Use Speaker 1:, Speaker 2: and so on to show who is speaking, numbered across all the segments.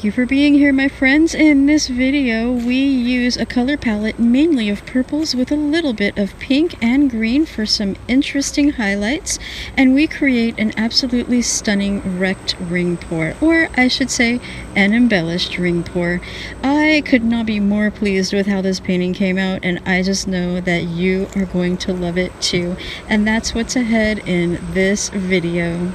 Speaker 1: Thank you for being here, my friends. In this video we use a color palette mainly of purples with a little bit of pink and green for some interesting highlights, and we create an absolutely stunning wrecked ring pour, or I should say an embellished ring pour. I could not be more pleased with how this painting came out, and I just know that you are going to love it too, and that's what's ahead in this video.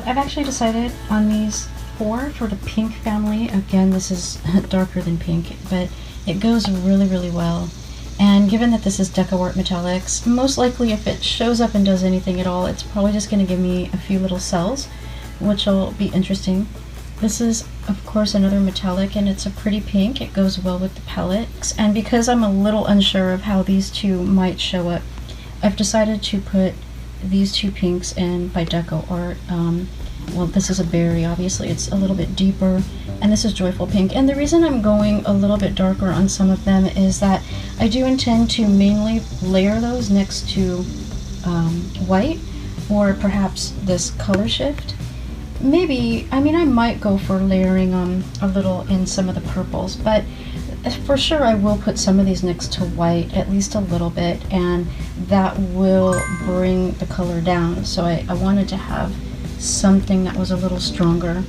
Speaker 1: I've actually decided on these four for the pink family. Again, this is darker than pink, but it goes really well. And given that this is Deco Art Metallics, most likely if it shows up and does anything at all, it's probably just going to give me a few little cells, which will be interesting. This is, of course, another metallic, and it's a pretty pink. It goes well with the palette. And because I'm a little unsure of how these two might show up, I've decided to put these two pinks in by Deco Art. Well, this is a berry, obviously it's a little bit deeper, and this is Joyful Pink. And the reason I'm going a little bit darker on some of them is that I do intend to mainly layer those next to white, or perhaps this color shift. Maybe, I mean, I might go for layering a little in some of the purples, but for sure I will put some of these next to white, at least a little bit, and that will bring the color down. So I wanted to have something that was a little stronger.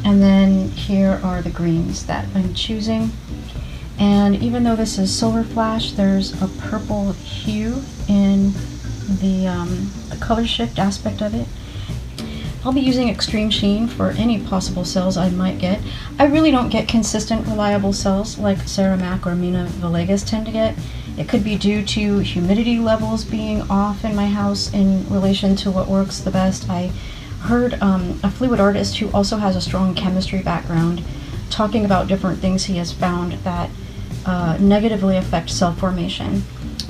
Speaker 1: And then here are the greens that I'm choosing. And even though this is Silver Flash, there's a purple hue in the color shift aspect of it. I'll be using Extreme Sheen for any possible cells I might get. I really don't get consistent, reliable cells like Sarah Mac or Mina Villegas tend to get. It could be due to humidity levels being off in my house in relation to what works the best. I heard a fluid artist who also has a strong chemistry background talking about different things he has found that negatively affect cell formation.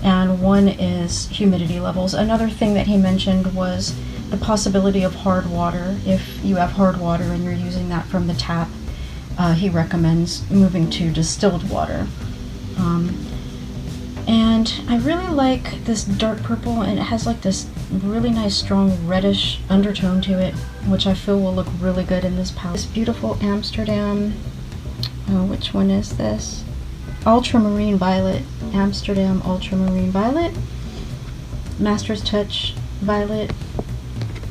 Speaker 1: And one is humidity levels. Another thing that he mentioned was the possibility of hard water. If you have hard water and you're using that from the tap, he recommends moving to distilled water. And I really like this dark purple, and it has like this really nice strong reddish undertone to it, which I feel will look really good in this palette. This beautiful Amsterdam, which one is this? Ultramarine Violet, Amsterdam Ultramarine Violet, Master's Touch Violet.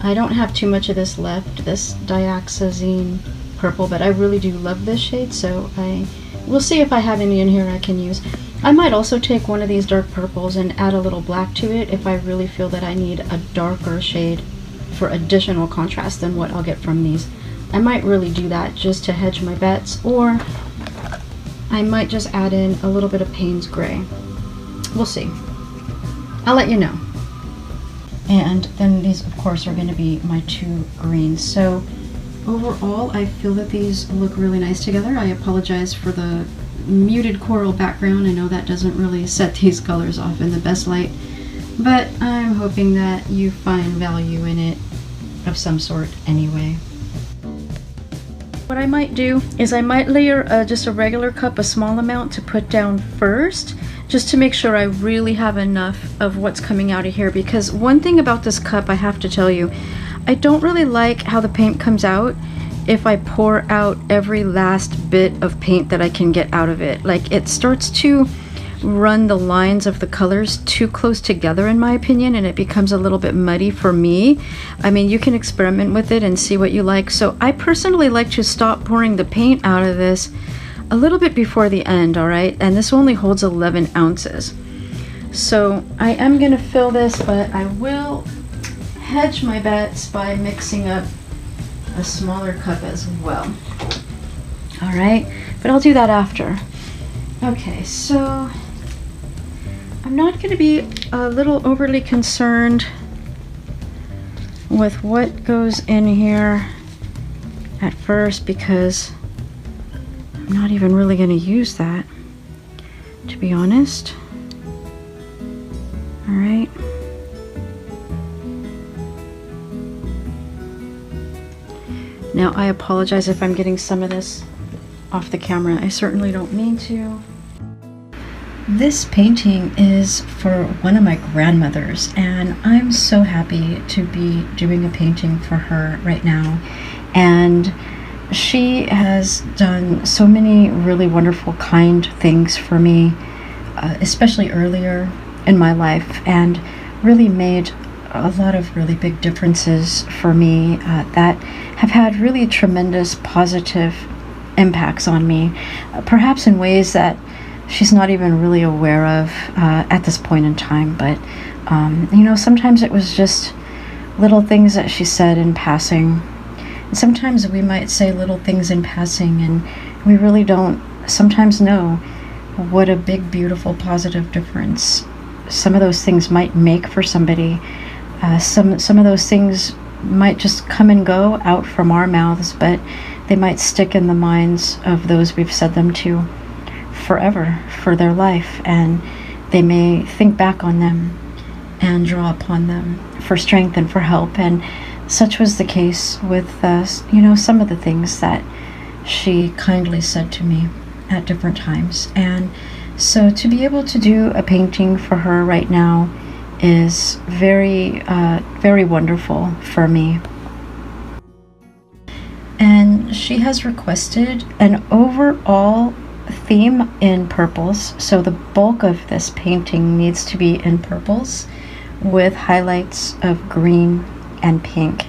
Speaker 1: I don't have too much of this left, this Dioxazine purple, but I really do love this shade, so we'll see if I have any in here I can use. I might also take one of these dark purples and add a little black to it if I really feel that I need a darker shade for additional contrast than what I'll get from these. I might really do that just to hedge my bets, or I might just add in a little bit of Payne's Gray. We'll see. I'll let you know. And then these, of course, are going to be my two greens. So overall, I feel that these look really nice together. I apologize for the muted coral background. I know that doesn't really set these colors off in the best light, but I'm hoping that you find value in it of some sort anyway. What I might do is I might layer just a regular cup, a small amount to put down first, just to make sure I really have enough of what's coming out of here, because one thing about this cup I have to tell you, I don't really like how the paint comes out if I pour out every last bit of paint that I can get out of it. Like, it starts to run the lines of the colors too close together in my opinion, and it becomes a little bit muddy for me. I mean, you can experiment with it and see what you like. So I personally like to stop pouring the paint out of this a little bit before the end, all right? And this only holds 11 ounces. So I am gonna fill this, but I will hedge my bets by mixing up a smaller cup as well. All right, but I'll do that after. Okay, so I'm not going to be a little overly concerned with what goes in here at first, because I'm not even really going to use that, to be honest. All right. right? Now, I apologize if I'm getting some of this off the camera. I certainly don't mean to. This painting is for one of my grandmothers, and I'm so happy to be doing a painting for her right now. And she has done so many really wonderful, kind things for me, especially earlier in my life, and really made a lot of really big differences for me that have had really tremendous positive impacts on me, perhaps in ways that she's not even really aware of at this point in time. But you know, sometimes it was just little things that she said in passing. And sometimes we might say little things in passing, and we really don't sometimes know what a big, beautiful, positive difference some of those things might make for somebody. Some of those things might just come and go out from our mouths, but they might stick in the minds of those we've said them to forever, for their life, and they may think back on them and draw upon them for strength and for help. And such was the case with you know, some of the things that she kindly said to me at different times. And so to be able to do a painting for her right now is very very wonderful for me. And she has requested an overall theme in purples, so the bulk of this painting needs to be in purples with highlights of green and pink.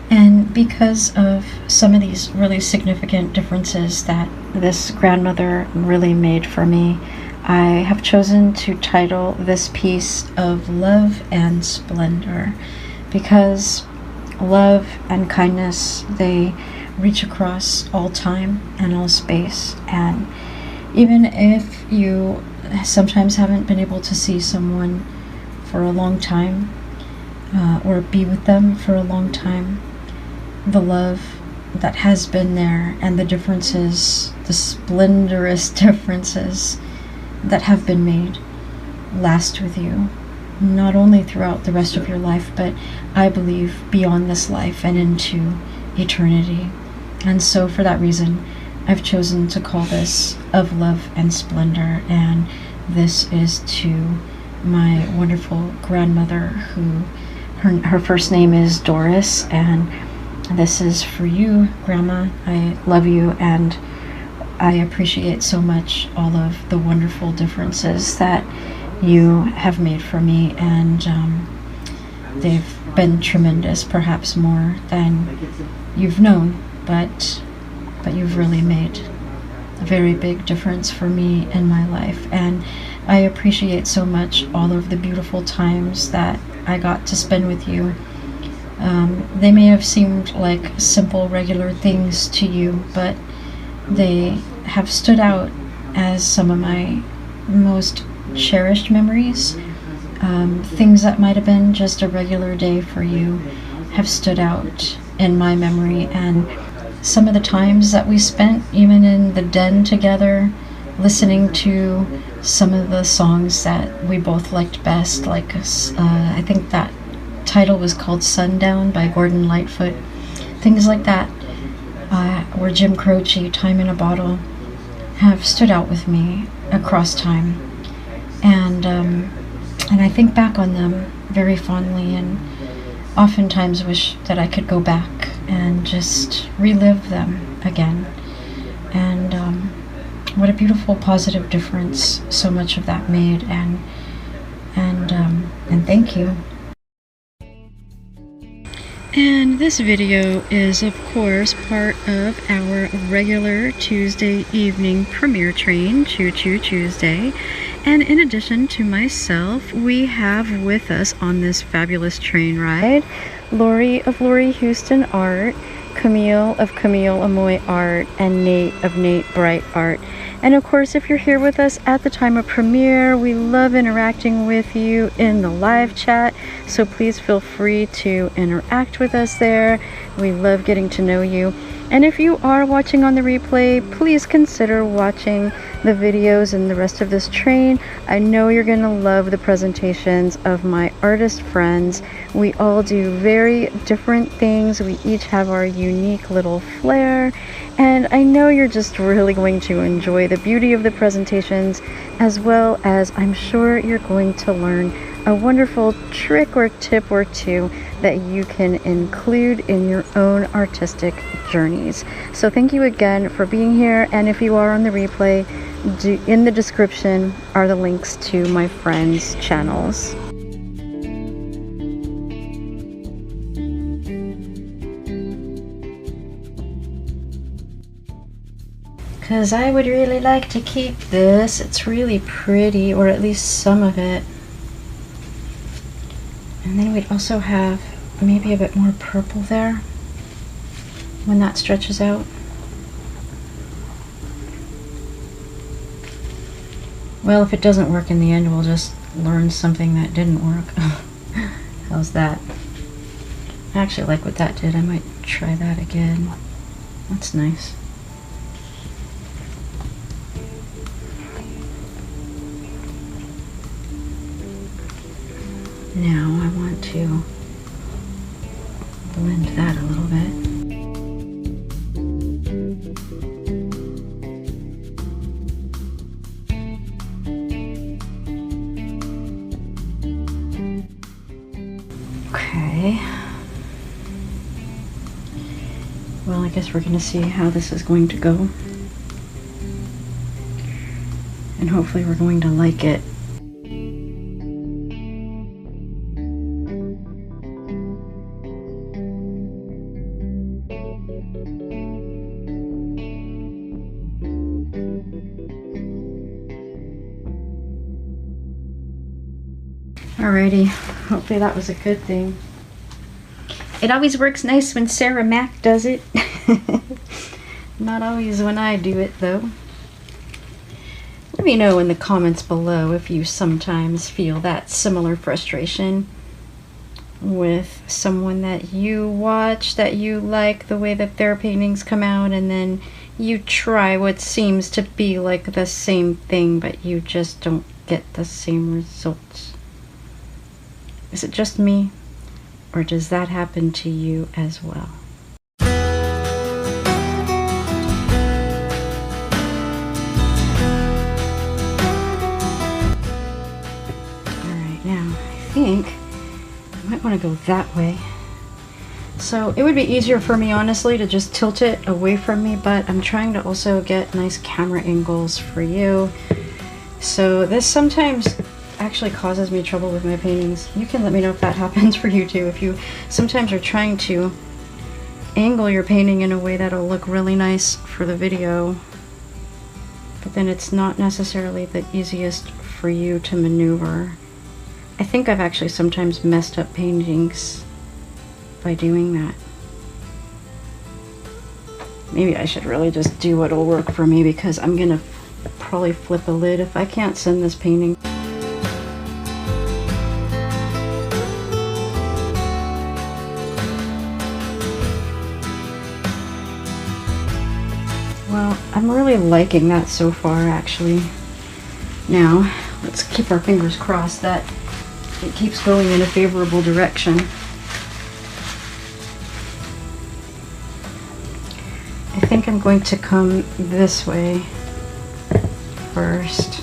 Speaker 1: And because of some of these really significant differences that this grandmother really made for me, I have chosen to title this piece of Love and Splendor, because love and kindness, they reach across all time and all space. And even if you sometimes haven't been able to see someone for a long time, or be with them for a long time, the love that has been there and the differences, the splendorous differences that have been made, last with you, not only throughout the rest of your life, but I believe beyond this life and into eternity. And so for that reason, I've chosen to call this Of Love and Splendor, and this is to my wonderful grandmother, who her first name is Doris, and this is for you, Grandma. I love you, and I appreciate so much all of the wonderful differences that you have made for me, and they've been tremendous, perhaps more than you've known, but you've really made a very big difference for me in my life. And I appreciate so much all of the beautiful times that I got to spend with you. They may have seemed like simple, regular things to you, but they have stood out as some of my most cherished memories. Things that might have been just a regular day for you have stood out in my memory. And some of the times that we spent even in the den together, listening to some of the songs that we both liked best, like I think that title was called Sundown by Gordon Lightfoot, things like that, or Jim Croce, Time in a Bottle, have stood out with me across time. And I think back on them very fondly, and oftentimes wish that I could go back and just relive them again. And what a beautiful, positive difference so much of that made, and thank you. And this video is, of course, part of our regular Tuesday evening premiere train, Choo Choo Chuesday. And in addition to myself, we have with us on this fabulous train ride Lori of Lori Houston Art, Camille of Camille Amoy Art, and Nate of Nate Bright Art. And of course, if you're here with us at the time of premiere, we love interacting with you in the live chat, so please feel free to interact with us there. We love getting to know you. And if you are watching on the replay, please consider watching the videos and the rest of this train. I know you're going to love the presentations of my artist friends. We all do very different things. We each have our unique little flair. And I know you're just really going to enjoy the beauty of the presentations, as well as I'm sure you're going to learn a wonderful trick or tip or two that you can include in your own artistic journeys. So thank you again for being here, and if you are on the replay, in the description are the links to my friends' channels. Because I would really like to keep this. It's really pretty, or at least some of it. And then we'd also have maybe a bit more purple there when that stretches out. Well, if it doesn't work in the end, we'll just learn something that didn't work. How's that? I actually like what that did. I might try that again. That's nice. Now I want to blend that a little bit. Okay. Well, I guess we're going to see how this is going to go. And hopefully we're going to like it. Alrighty, hopefully that was a good thing. It always works nice when Sarah Mac does it. Not always when I do it, though. Let me know in the comments below if you sometimes feel that similar frustration with someone that you watch, that you like the way that their paintings come out, and then you try what seems to be like the same thing, but you just don't get the same results. Is it just me, or does that happen to you as well? Alright, now I think I might want to go that way. So it would be easier for me, honestly, to just tilt it away from me, but I'm trying to also get nice camera angles for you. So this sometimes actually causes me trouble with my paintings. You can let me know if that happens for you too. If you sometimes are trying to angle your painting in a way that'll look really nice for the video, but then it's not necessarily the easiest for you to maneuver. I think I've actually sometimes messed up paintings by doing that. Maybe I should really just do what'll work for me, because I'm gonna probably flip a lid if I can't send this painting. Well, I'm really liking that so far, actually. Now, let's keep our fingers crossed that it keeps going in a favorable direction. I think I'm going to come this way first.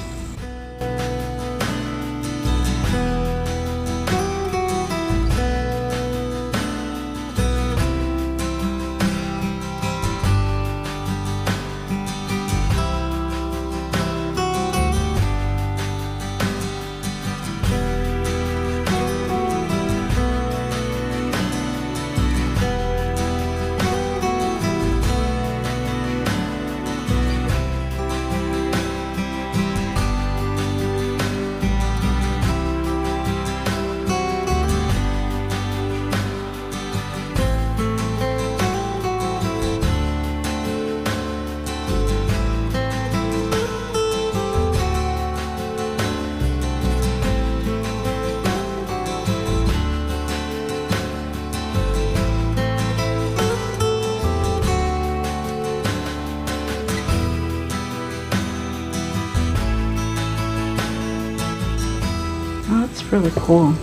Speaker 1: It's really cool.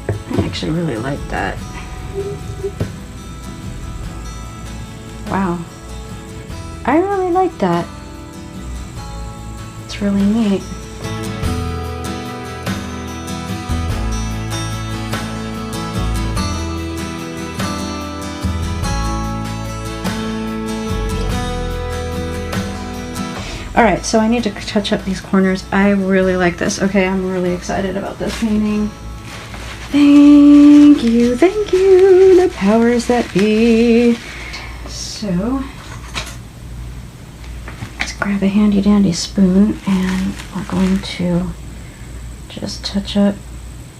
Speaker 1: I actually really like that. Wow. I really like that. It's really neat. Alright, so I need to touch up these corners. I really like this. Okay, I'm really excited about this painting. Thank you, the powers that be. So, let's grab a handy dandy spoon and we're going to just touch up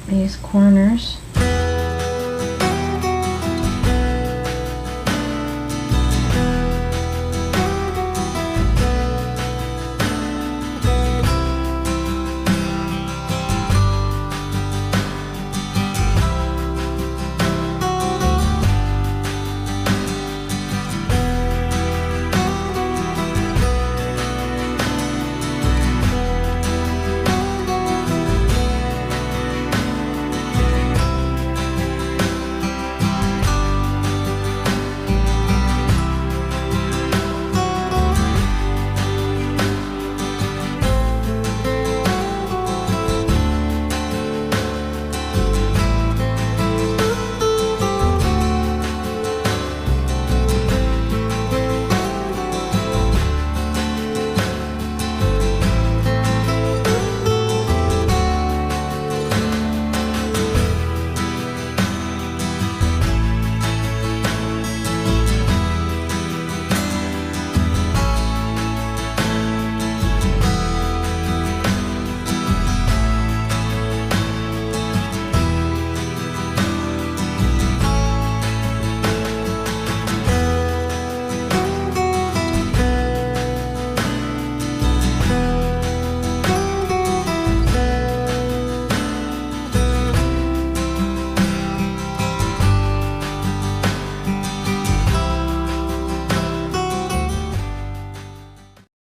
Speaker 1: these corners.